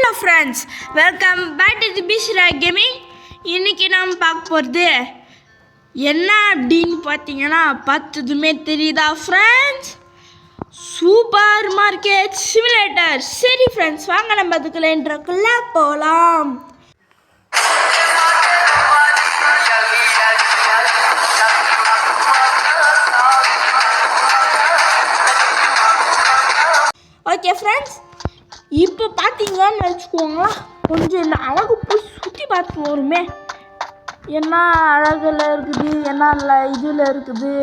Hello friends, welcome back to the Bishra gaming. இன்றைக்கி நாம் பார்க்க போகிறது என்ன அப்படின்னு பார்த்தீங்கன்னா, பார்த்ததுமே தெரியுதா ஃப்ரெண்ட்ஸ்? Supermarket simulator. சரி ஃப்ரெண்ட்ஸ், வாங்க நம்ம அதுக்குள்ள இன்ட்ரோக்குள்ளே போகலாம். ஓகே ஃப்ரெண்ட்ஸ், இப்போ பார்த்தீங்கன்னு வச்சுக்கோங்களேன், கொஞ்சம் இந்த அழகு போய் சுற்றி பார்த்து வருமே. என்ன அழகில் இருக்குது, என்ன இல்லை இதில் இருக்குது,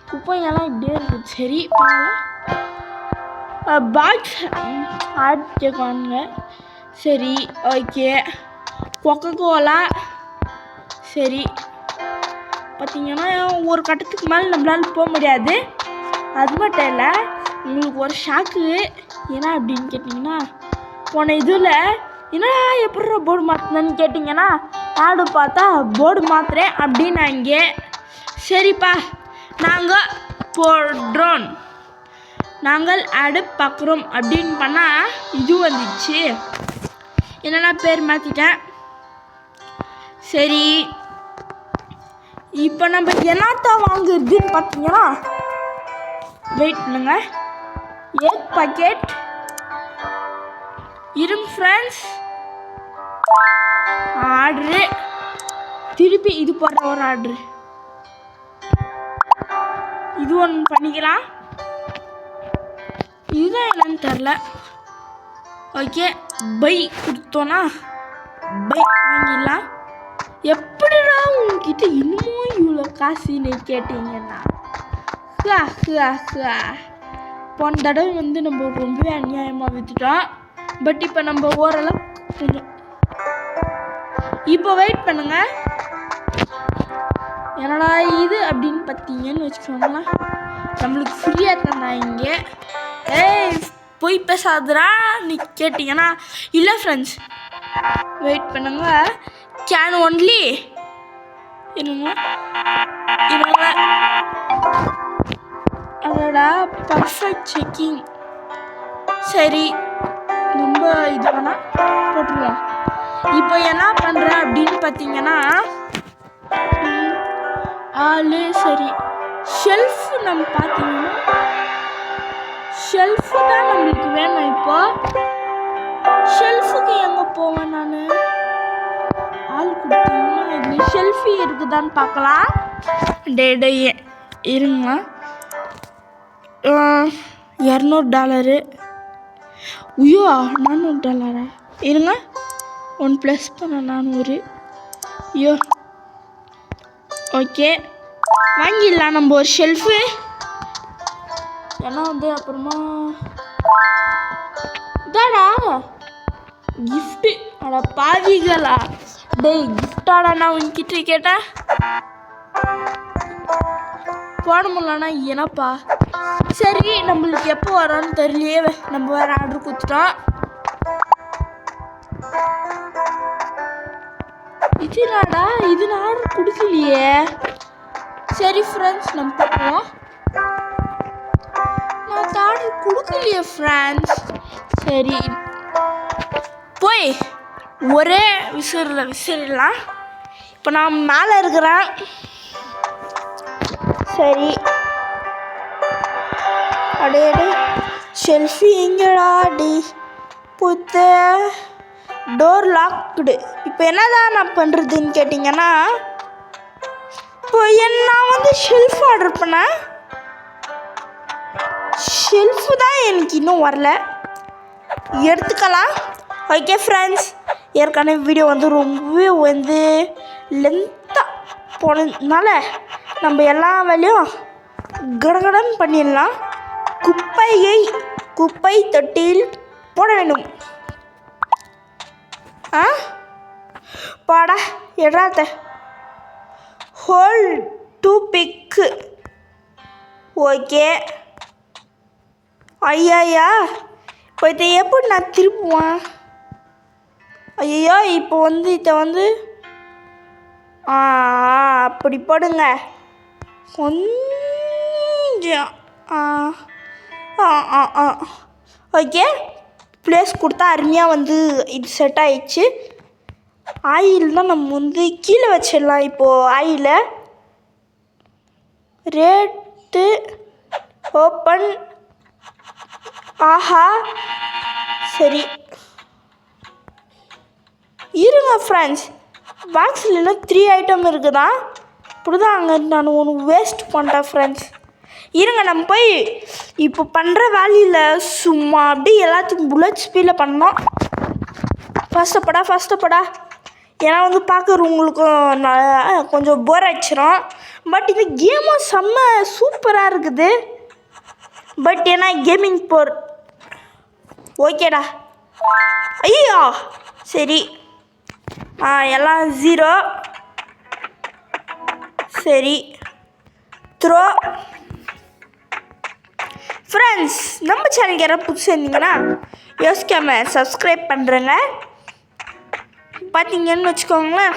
குப்பைங்கெல்லாம் இப்படியே இருக்குது. சரி பாக்ஸ் ஆட் கேட்குவானுங்க. சரி ஓகே, கொக்கோலா. சரி பார்த்தீங்கன்னா ஒரு கட்டத்துக்கு மேலே நம்மளால் போக முடியாது. அது மட்டும் இல்லை, உங்களுக்கு ஒரு ஷாக்கு. ஏன்னா அப்படின்னு கேட்டிங்கன்னா, போன இதில் என்ன எப்படி போர்டு மாற்றினு கேட்டிங்கன்னா, ஆடு பார்த்தா போர்டு மாற்றுறேன் அப்படின்னாங்க. சரிப்பா, நாங்கள் போடுறோம், நாங்கள் ஆடு பார்க்குறோம் அப்படின்னு பண்ணால் இது வந்துச்சு. என்னென்னா பேர் மாற்றிட்டேன். சரி, இப்போ நம்ம என்னத்தான் வாங்குறதுன்னு பார்த்தீங்கன்னா, வெயிட் பண்ணுங்க. எக் பாக்கெட் இருங்க ஃப்ரெண்ட்ஸ். ஆர்டரு திருப்பி இது போடுற ஒரு ஆர்டரு, இது ஒன்று பண்ணிக்கலாம். இதுதான் என்னன்னு தெரில. ஓகே, பை கொடுத்தோன்னா பை வாங்கிடலாம். எப்படிடா உங்ககிட்ட இன்னமும் இவ்வளோ காசுன்னு கேட்டீங்கன்னா, போன தடவை வந்து நம்ம ரொம்பவே அநியாயமாக விற்றுட்டோம். பட் இப்போ நம்ம ஓரளவு கொஞ்சம். இப்போ வெயிட் பண்ணுங்க. என்னடா இது அப்படின்னு பார்த்தீங்கன்னு வச்சுக்கோங்களேன், நம்மளுக்கு ஃப்ரீயாக தந்தாங்க. ஏய் போய் பேசாதரா நீ கேட்டிங்கன்னா. இல்லை ஃப்ரெண்ட்ஸ், வெயிட் பண்ணுங்க. கேன் ஒன்லி இருங்க. அதோட பர்ஃபெக்ட் செக்கிங். சரி, ரொம்ப இது வேணால் போட்டுருவோம். இப்போ என்ன பண்ணுறேன் அப்படின்னு பார்த்தீங்கன்னா, சரி ஷெல்ஃபு நம்ம பார்த்தீங்கன்னா, ஷெல்ஃபு தான் நம்மளுக்கு வேணும். இப்போ ஷெல்ஃபுக்கு எங்கே போவேன் நான்? ஆள் கொடுத்தீங்கன்னா இது ஷெல்ஃபி இருக்குதான்னு பார்க்கலாம். டே இருங்க. $200. ஐயோ, $400 இருங்க. 1 + பண்ண 400. ஐயோ, ஓகே வாங்கிடலாம் நம்ம ஒரு ஷெல்ஃபு. ஏன்னா வந்து அப்புறமா இதாடா கிஃப்ட்டு. அட பாதிகளா, டேய் கிஃப்டாடா நான் உங்ககிட்ட கேட்டேன். போட முடியலண்ணா என்னப்பா. சரி, நம்மளுக்கு எப்போ வரோன்னு தெரியலையே. நம்ம வேறு ஆர்டர் கொடுத்துட்டோம். இதுனாடா இது நான் ஆர்டர் கொடுக்கலையே. சரி ஃப்ரெண்ட்ஸ், நம்ம பார்ப்போம். நான் ஆர்டர் கொடுக்கலையே ஃப்ரெண்ட்ஸ். சரி, போய் ஒரே விசிறலாம். இப்போ நான் மேலே இருக்கிறேன். சரி, அடே ஷெல்ஃபி எங்கடா டி புத்த டோர் லாக்டு. இப்போ என்னதான் நான் பண்ணுறதுன்னு கேட்டிங்கன்னா, இப்போ நான் வந்து ஷெல்ஃப் ஆர்டர் பண்ணேன். ஷெல்ஃபு தான் எனக்கு இன்னும் வரல. எடுத்துக்கலாம். ஓகே ஃப்ரெண்ட்ஸ், ஏற்கனவே வீடியோ வந்து ரொம்பவே வந்து லென்த்தாக போனதுனால நம்ம எல்லா வேலையும் கடகடன்னு பண்ணிடலாம். குப்பை தொட்டியில் போட வேண்டும். பாடா எடாத ஹோல் டூ பிக்கு. ஓகே, ஐயா இப்போ இதை எப்படி நான் திருப்புவேன்? ஐயோ, இப்போ வந்து இதை வந்து அப்படி போடுங்க கொஞ்சம். ஓகே, ப்ளேஸ் கொடுத்தா அருமையாக வந்து இது செட் ஆயிடுச்சு. ஆயில் தான் நம்ம வந்து கீழே வச்சிடலாம். இப்போது ஆயிலை ரேட்டு ஓப்பன். ஆஹா, சரி இருங்க ஃப்ரெண்ட்ஸ், பாக்ஸில் இன்னும் 3 ஐட்டம் இருக்குதா. இப்படி தான் அங்கே நான் ஒன்று வேஸ்ட் பண்ணிட்டேன் ஃப்ரெண்ட்ஸ். இருங்க நம்ம போய் இப்போ பண்ணுற வேலையில் சும்மா அப்படியே எல்லாத்துக்கும் புல்லட் ஸ்பீடில் பண்ணோம். ஃபஸ்ட்டப்படா ஏன்னா வந்து பார்க்குறவங்களுக்கும் கொஞ்சம் போர் ஆகிடுச்சிடும். பட் இந்த கேமும் செம்ம சூப்பராக இருக்குது. பட் ஏன்னா கேமிங் போர் ஓகேடா. ஐயோ சரி, எல்லாம் 0. சரி த்ரோ. ஃப்ரெண்ட்ஸ், நம்ம சேனலுக்கு யாராவது புதுசாக இருந்தீங்கன்னா யோசிக்காமல் சப்ஸ்கிரைப் பண்ணுறேங்க. பார்த்தீங்கன்னு வச்சுக்கோங்களேன்,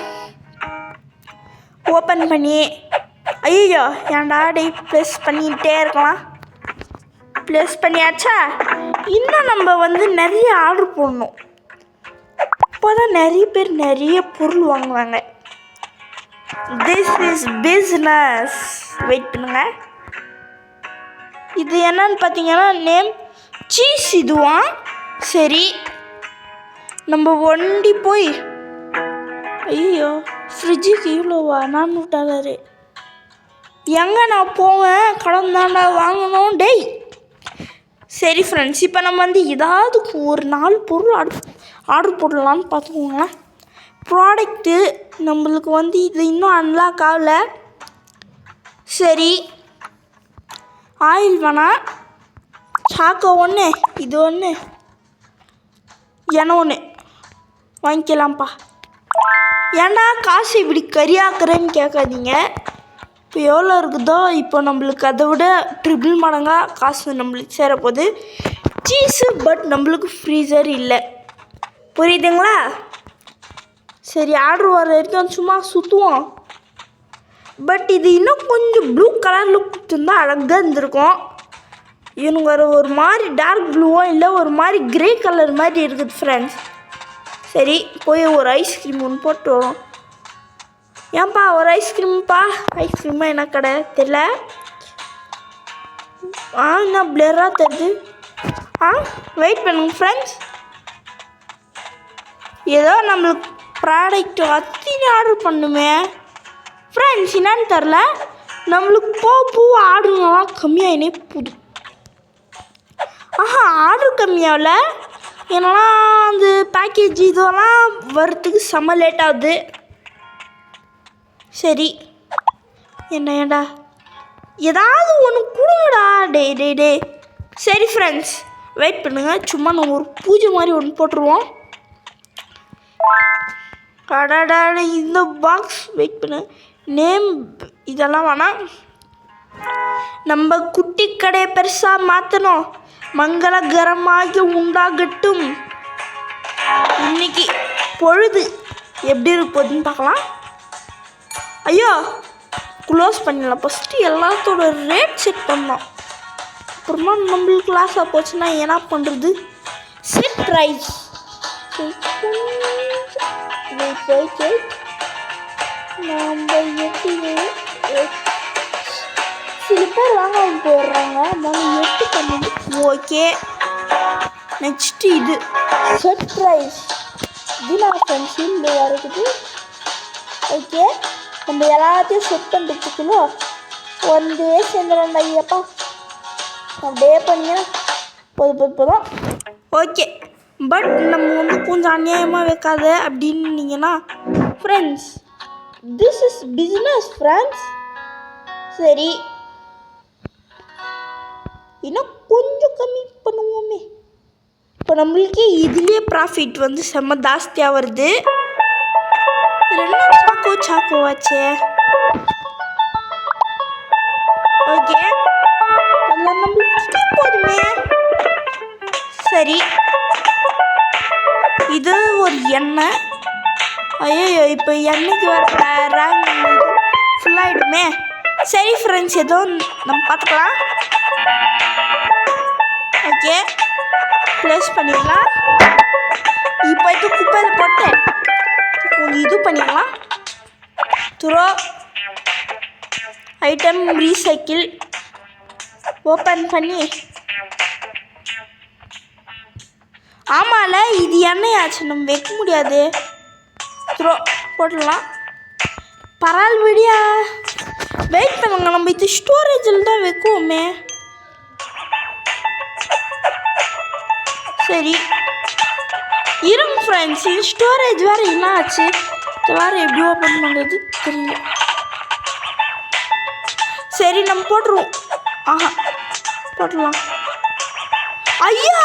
ஓப்பன் பண்ணி ஐயோ ஏன்டா டே ப்ளேஸ் பண்ணிகிட்டே இருக்கலாம். ப்ளேஸ் பண்ணியாச்சா? இன்னும் நம்ம வந்து நிறைய ஆர்டர் போடணும். அப்போ தான் நிறைய பேர் நிறைய பொருள் வாங்குவாங்க. This is business. வெயிட் பண்ணுங்க, இது என்னன்னு பார்த்தீங்கன்னா நேம் சீஸ் இதுவா. சரி நம்ம ஒண்டி போய் ஐயோ ஃப்ரிட்ஜுக்கு இவ்வளோவா $400 எங்கே நான் போவேன்? கடன் தாண்டா வாங்கணும் டேய். சரி ஃப்ரெண்ட்ஸ், இப்போ நம்ம வந்து ஏதாவது ஒரு 4 பொருள் ஆர்டர் போடலான்னு பார்த்துக்கோங்க. ப்ராடக்ட்டு நம்மளுக்கு வந்து இது இன்னும் அன்லாக் ஆகலை. சரி ஆயில் வேணாம், சாக்கோ ஒன்று, இது ஒன்று, ஒன்று வாங்கிக்கலாம்ப்பா. ஏன்டா காசு இப்படி கரியாக்குறேன்னு கேட்காதீங்க. இப்போ எவ்வளோ இருக்குதோ இப்போ நம்மளுக்கு அதை விட ட்ரிபிள் மடங்காக காசு நம்மளுக்கு சேரப்போகுது. சீஸு பட் நம்மளுக்கு ஃப்ரீசர் இல்லை, புரியுதுங்களா? சரி ஆர்டர் வர வரைக்கும் சும்மா சுற்றுவோம். பட் இது இன்னும் கொஞ்சம் ப்ளூ கலரில் கொடுத்துருந்தா அழகாக இருந்திருக்கும். இவனுங்க ஒரு மாதிரி டார்க் ப்ளூவும் இல்லை, ஒரு மாதிரி கிரே கலர் மாதிரி இருக்குது ஃப்ரெண்ட்ஸ். சரி போய் ஒரு ஐஸ்கிரீம் ஒன்று போட்டு வரும். ஏன்பா ஒரு ஐஸ்கிரீம்ப்பா? ஐஸ்கிரீமா என்ன கடை தெரியல. என்ன பிளராக தெரியுது. வெயிட் பண்ணுங்க ஃப்ரெண்ட்ஸ், ஏதோ நம்மளுக்கு ப்ராடக்ட் அத்தனை ஆர்டர் பண்ணுமே ஃப்ரெண்ட்ஸ். என்னன்னு தெரில, நம்மளுக்கு பூ ஆர்டருங்கெல்லாம் கம்மியாகினே போகுது. ஆர்டர் கம்மியாகல, ஏன்னா அந்த பேக்கேஜ் இதெல்லாம் வர்றதுக்கு செம்ம லேட் ஆகுது. சரி ஏண்டா ஏதாவது ஒன்று கொடுங்கடா டே. சரி ஃப்ரெண்ட்ஸ் வெயிட் பண்ணுங்க, சும்மா நம்ம ஒரு பூஜை மாதிரி ஒன்று போட்டுருவோம். அடாடா இந்த பாக்ஸ் வெயிட் பண்ணு, நேம் இதெல்லாம் வேணாம். நம்ம குட்டி கடையை பெருசாக மாற்றணும். மங்களகரமாக உண்டாகட்டும். இன்னைக்கு பொழுது எப்படி இருப்பதுன்னு பார்க்கலாம். ஐயோ க்ளோஸ் பண்ணிடலாம். ஃபஸ்ட்டு எல்லாத்தோட ரேட் செக் பண்ணோம், அப்புறமா நம்மளுக்கு லாஸாக போச்சுன்னா என்ன பண்ணுறது? செட் ப்ரைஸ் நம்ம சில பேர் வாங்க போடுறாங்க, அதனால 8 பண்ணி. ஓகே நெக்ஸ்ட்டு இது செட் ப்ரைஸ். இது நான் ஃப்ரெண்ட்ஸில் இருக்குது. ஓகே நம்ம எல்லாத்தையும் செட் பண்ணுறதுக்குள்ள ஒன்றே சேர்ந்துடும்டா ஐயப்பா. அப்படியே பண்ணிங்கன்னா போதும். ஓகே பட் நம்ம வந்து கொஞ்சம் அநியாயமாக வைக்காத அப்படின்னீங்கன்னா friends, this is business friends. சரி இன்னும் கொஞ்சம் கம்மி பண்ணுவோமே. இப்போ நம்மளுக்கே இதுலேயே ப்ராஃபிட் வந்து செம்ம ஜாஸ்தியாக வருது. சாக்கோவாச்சே. ஓகே நம்மளுக்கு போதுமே. சரி இது ஒரு எண்ணெய். ஐயோ இப்போ எண்ணெய்க்கு வர ரேங்க் ஃபுல்லாகிடுமே. சரி ஃப்ரெண்ட்ஸ், ஏதோ நம்ம பார்த்துக்கலாம். ஓகே ப்ளேஸ் பண்ணிடலாம். இப்போ இது குப்பையில் போட்டு கொஞ்சம் இது பண்ணிடலாம். த்ரோ ஐட்டம் ரீசைக்கிள் ஓப்பன் பண்ணி ஆமால இது எண்ணெயாச்சு நம்ம வைக்க முடியாது. த்ரோ போட்டுடலாம். பரவாயில்ல விடியா வெயிட் பண்ணுங்க, நம்ம இது ஸ்டோரேஜில் தான் வைக்குவோமே. சரி இருங்க ஃப்ரெண்ட்ஸ், இது ஸ்டோரேஜ் வேறு என்ன ஆச்சு, இது வேறு எப்படி ஓப்பன் பண்ணுறது தெரியல. சரி நம்ம போட்டுருவோம். ஆஹா போட்டுடலாம். ஐயா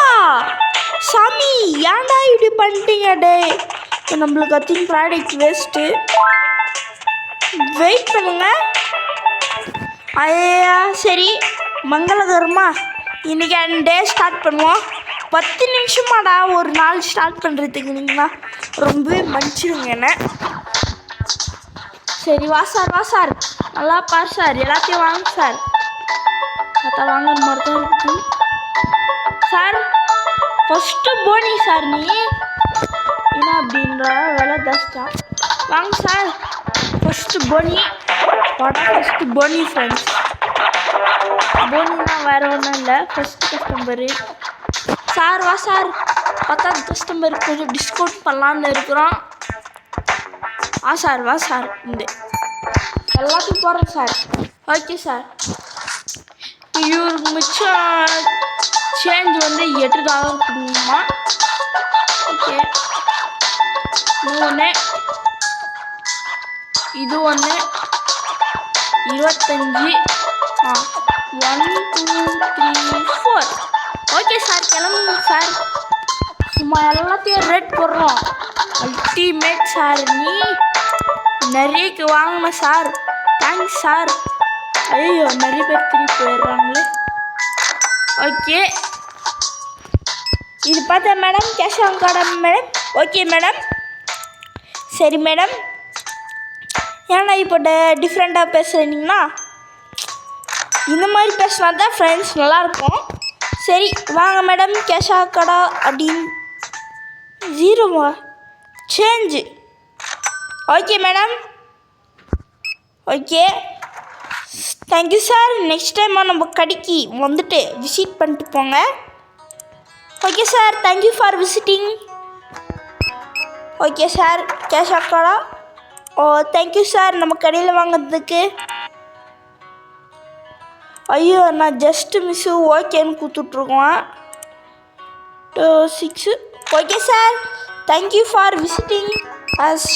சாமி ஏன்டா இப்படி பண்ணிட்டீங்க டே, நம்மளுக்கு அத்தின் ப்ராடக்ட் வேஸ்ட்டு. வெயிட் பண்ணுங்க. ஐயா சரி மங்களகரமா இன்றைக்கி அந்த டே ஸ்டார்ட் பண்ணுவோம். 10 நிமிஷமாடா ஒரு நாள் ஸ்டார்ட் பண்ணுறதுக்கு, நீங்களா ரொம்பவே மன்னிச்சிடுங்க என்ன. சரி வா சார் நல்லா பார் சார், எல்லாத்தையும் வாங்க சார். பார்த்தா வாங்குற மாதிரி தான் இருக்குது சார். ஃபஸ்ட்டு போனி சார், நீ என்ன அப்படின்ற விலை ஜாஸ்தியா வாங்க சார். ஃபஸ்ட்டு போனி ஃபஸ்ட்டு போனி ஃப்ரெண்ட்ஸ். போனின்னா வேறு ஒன்றும் இல்லை, ஃபஸ்ட்டு கஸ்டமரு சார். வா சார், 10வது கஸ்டமருக்கு கொஞ்சம் டிஸ்கவுண்ட் பண்ணலான்னு இருக்கிறோம். வா சார் இந்த எல்லாத்தையும் போகிறோம் சார். Okay sir. இவருக்கு மிச்சம் சேஞ்ச் வந்து $8 கொடுங்கம்மா. ஓகே ஒன்று, இது ஒன்று 25. 1 2 3 4. ஓகே சார் கிளம்புங்க சார். சும்மா எல்லாத்தையும் ரேட் போடுறோம். அல்டிமேட் சார், நீ நிறையக்கு வாங்கின சார். Thanks sir. ஐயோ நிறைய பேர் திருப்பி போயிடுறாங்களே. ஓகே இது பார்த்தா மேடம் கேஷ் ஆன் கார்டா மேடம்? Okay madam. சரி மேடம், ஏன்னா இப்போ டிஃப்ரெண்ட்டாக பேசுகிறீங்கன்னா இந்த மாதிரி பேசினா தான் ஃப்ரெண்ட்ஸ் நல்லாயிருக்கும். சரி வாங்க மேடம், கேஷ் ஆன் கார்டா அப்படின்னு 0 change. Okay madam. Okay thank you sir. Next time நம்ம கடைக்கு வந்துட்டு விசிட் பண்ணிட்டு போங்க. Okay sir, thank you for visiting. Okay sir cash ஆக்காடா. ஓ தேங்க்யூ சார் நம்ம கடையில் வாங்கிறதுக்கு. ஐயோ நான் ஜஸ்ட்டு மிஸ்ஸு ஓகேன்னு கொடுத்துட்ருக்கோம். 6. Okay sir, thank you for visiting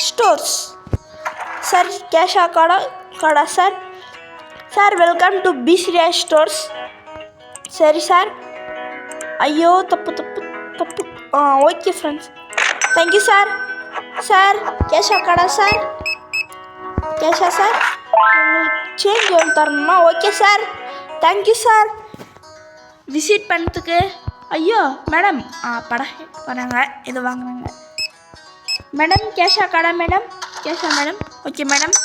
stores. Sir cash ஆக்காடா sir. Sir welcome to Bishriya stores. சரி சார். ஐயோ தப்பு. Okay friends, thank you sir. Sir கேஷா கார்டா சார்? கேஷா சார், உங்களுக்கு சேஞ்ச் எவ்வளோ தரணுமா? Okay sir, thank you sir visit பண்ணதுக்கு. ஐயோ மேடம் வராங்க, இது வாங்குறாங்க மேடம். கேஷா கார்டா மேடம்? கேஷா மேடம். Okay madam.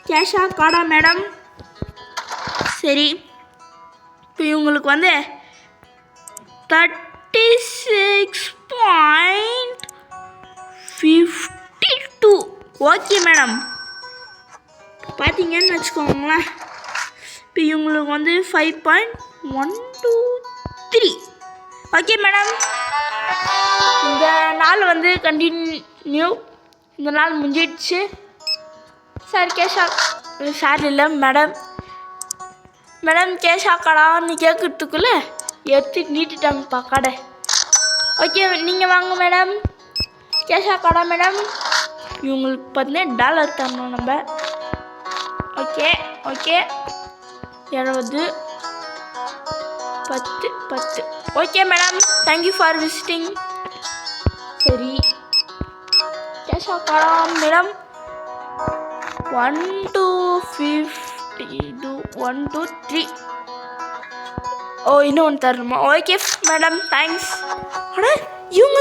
கேஷா கார்டா மேடம்? சரி, இப்போ இவங்களுக்கு வந்து 36.52. Okay madam. பார்த்தீங்கன்னு வச்சுக்கோங்களேன், இப்போ இவங்களுக்கு வந்து 5.123. Okay madam. இந்த நாள் வந்து கண்டினியூ, இந்த நாள் முடிஞ்சிடுச்சு சார். கேஷா சார் இல்லை மேடம். கேஷா கடான்னு கேட்குறதுக்குள்ளே எடுத்து நீட்டுட்டாங்கப்பா கடை. ஓகே நீங்கள் வாங்க மேடம். கேஷா கடா மேடம். இவங்களுக்கு $18 தரணும் நம்ம. Okay 70 10. Okay madam, thank you for visiting. சரி கேஷா கடா மேடம். 1 to 50 1 to 3. ஓ இன்னும் ஒன்று தரணுமா? Okay madam, thanks. ஆனால் இவங்க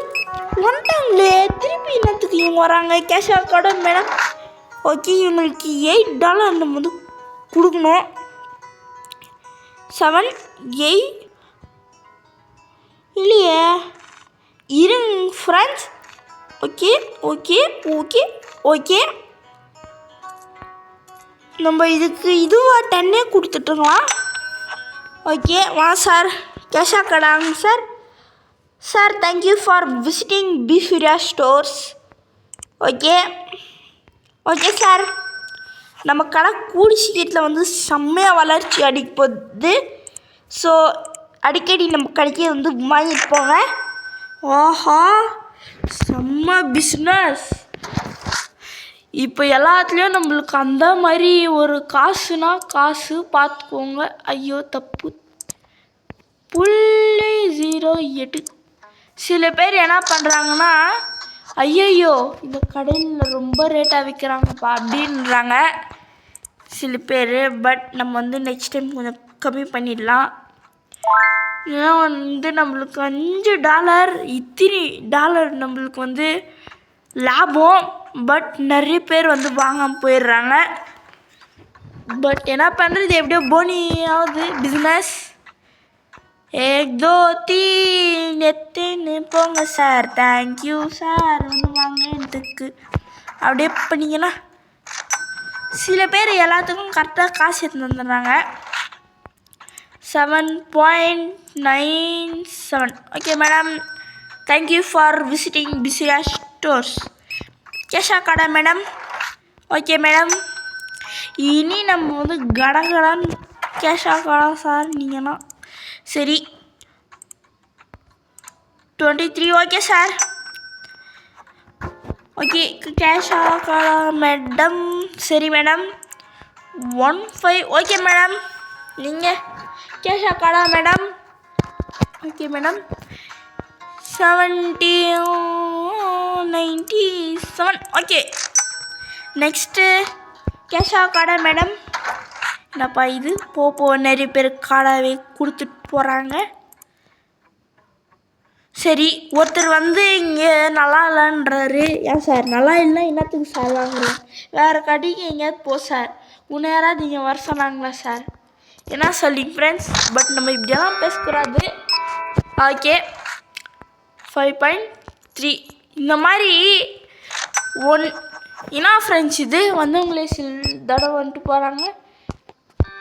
வந்துட்டாங்களே, திருப்பி என்னத்துக்கு இவங்க வராங்க? கேஷா கார்டு மேடம். ஓகே, இவங்களுக்கு $8 நம்ம வந்து கொடுக்கணும். 7 8 இல்லையே, இருங்க friends. Okay okay okay okay, நம்ம இதுவா 10 கொடுத்துட்டுருக்கலாம். ஓகே வா சார், கேஷா கடாங்க sir. Sir thank you for visiting B Surya stores. Okay okay sir, நம்ம கடை கூடி சீக்கிரத்தில் செம்மையாக வளர்ச்சி அடிக்க போகுது. ஸோ அடிக்கடி நம்ம கடைக்கே வாங்கிட்டு போங்க. ஆஹா, செம்ம பிஸ்னஸ். இப்போ எல்லாத்துலேயும் நம்மளுக்கு அந்த மாதிரி ஒரு காசுனா காசு பார்த்துக்கோங்க. ஐயோ தப்பு, 0.08. சில பேர் என்ன பண்ணுறாங்கன்னா, ஐயையோ இந்த கடையில் ரொம்ப ரேட்டாக விற்கிறாங்கப்பா அப்படின்றாங்க சில பேர். பட் நம்ம நெக்ஸ்ட் டைம் கொஞ்சம் கம்மி பண்ணிடலாம். ஏன்னா நம்மளுக்கு $5 இத்தனை டாலர் நம்மளுக்கு லாபம். பட் நிறைய பேர் வாங்காமல் போயிடுறாங்க. பட் என்ன பண்ணுறது, எப்படியோ போனி ஆகுது பிஸ்னஸ். 1 2 3 எத்துன்னு போங்க சார். தேங்க்யூ சார் வாங்கினதுக்கு. அப்படியே பண்ணிங்கன்னா சில பேர் எல்லாத்துக்கும் கரெக்டாக காசு எடுத்து வந்துடுறாங்க. 7.97. Okay madam, thank you for visiting B Surya stores. கேஷா கடை மேடம். ஓகே மேடம், இனி நம்ம கடகடான்னு கேஷா கடை சார் நீங்கன்னா. சரி 23. Okay sir. ஓகே கேஷா கடை மேடம். சரி மேடம் 15. ஓகே மேடம், நீங்கள் கேஷா கடை madam. Okay madam 97. Okay next கேஷா கடை மேடம். என்னப்பா இது போ நிறைய பேர் காடாவே கொடுத்துட்டு போகிறாங்க. சரி, ஒருத்தர் இங்கே நல்லா இல்லைன்றாரு. ஏன் சார் நல்லா இல்லைன்னா என்னத்துக்கு சார் வாங்குறோம்? வேறு கடைக்கு எங்கேயாவது போ சார். உன்னை யாராவது இங்கே வர சொன்னாங்களா சார்? என்ன சொல்லி ஃப்ரெண்ட்ஸ், பட் நம்ம இப்படியெல்லாம் பேசக்கூடாது. ஓகே 5.3. இந்த மாதிரி என்ன ஃப்ரெண்ட்ஸ், இது வந்தவங்களே சில தடவை போகிறாங்க.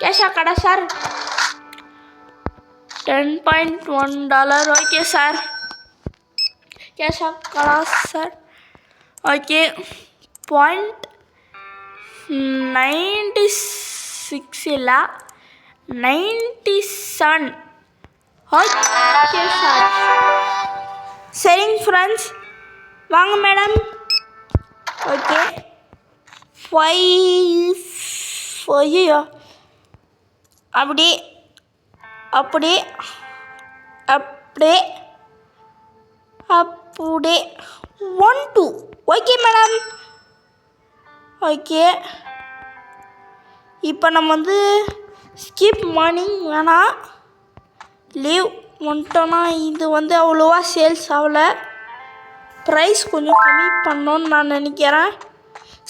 கேஷா கடை சார். $10.1. ஓகே சார், கேஷா கடை சார். ஓகே 0.96 இல்லை 97. Okay sir. சரிங்க ஃப்ரெண்ட்ஸ், வாங்க மேடம். ஓகே 5. ஐயோ, அப்படியே அப்படியே அப்படியே அப்படியே 1 2. Okay madam. ஓகே, இப்போ நம்ம ஸ்கிப் மார்னிங் வேணாம், லீவ் வந்துட்டோன்னா இது அவ்வளோவா சேல்ஸ் ஆகலை. ப்ரைஸ் கொஞ்சம் கம்மி பண்ணோன்னு நான் நினைக்கிறேன்.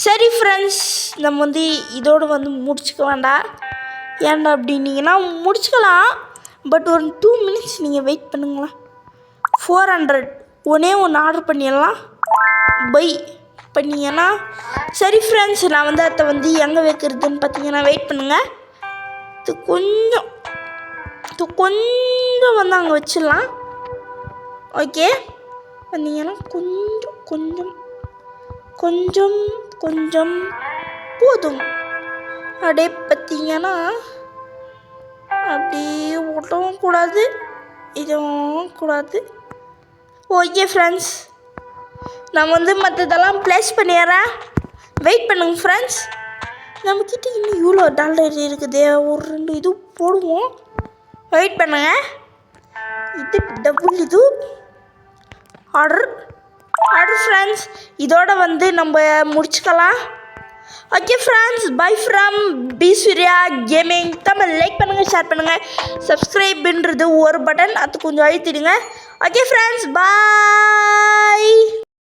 சரி ஃப்ரெண்ட்ஸ், நம்ம இதோடு முடிச்சுக்க வேண்டாம். ஏன்டா அப்படின்னீங்கன்னா முடிச்சுக்கலாம். பட் ஒரு 2 மினிட்ஸ் நீங்கள் வெயிட் பண்ணுங்களேன். 400 ஒன்று ஆர்டர் பண்ணிடலாம். பை பண்ணிங்கன்னா சரி ஃப்ரெண்ட்ஸ், நான் அதை எங்கே வைக்கிறதுன்னு பார்த்தீங்கன்னா வெயிட் பண்ணுங்கள். இது கொஞ்சம் அங்கே வச்சிடலாம். ஓகே பார்த்தீங்கன்னா கொஞ்சம் கொஞ்சம் கொஞ்சம் கொஞ்சம் போதும். அப்படியே பார்த்தீங்கன்னா அப்படியே ஓட்டவும் கூடாது, இதுவும் கூடாது. ஓகே ஃப்ரெண்ட்ஸ், நான் மற்றதெல்லாம் ப்ளேஸ் பண்ணிடுறேன். வெயிட் பண்ணுங்க ஃப்ரெண்ட்ஸ். நம்மக்கிட்ட இன்னும் இவ்வளோ டாலர் இருக்குது. ஒரு 2 இது போடுவோம். வெயிட் பண்ணுங்க. இது டபுள் இது ஆர்டர் ஃப்ரெண்ட்ஸ். இதோட நம்ம முடிச்சுக்கலாம். Okay friends, bye from B Surya gaming Tamil. Like பண்ணுங்கள், ஷேர் பண்ணுங்கள், சப்ஸ்கிரைப்ன்றது ஒரு பட்டன், அது கொஞ்சம் அழுத்திடுங்க. ஓகே ஃப்ரெண்ட்ஸ், பாய்.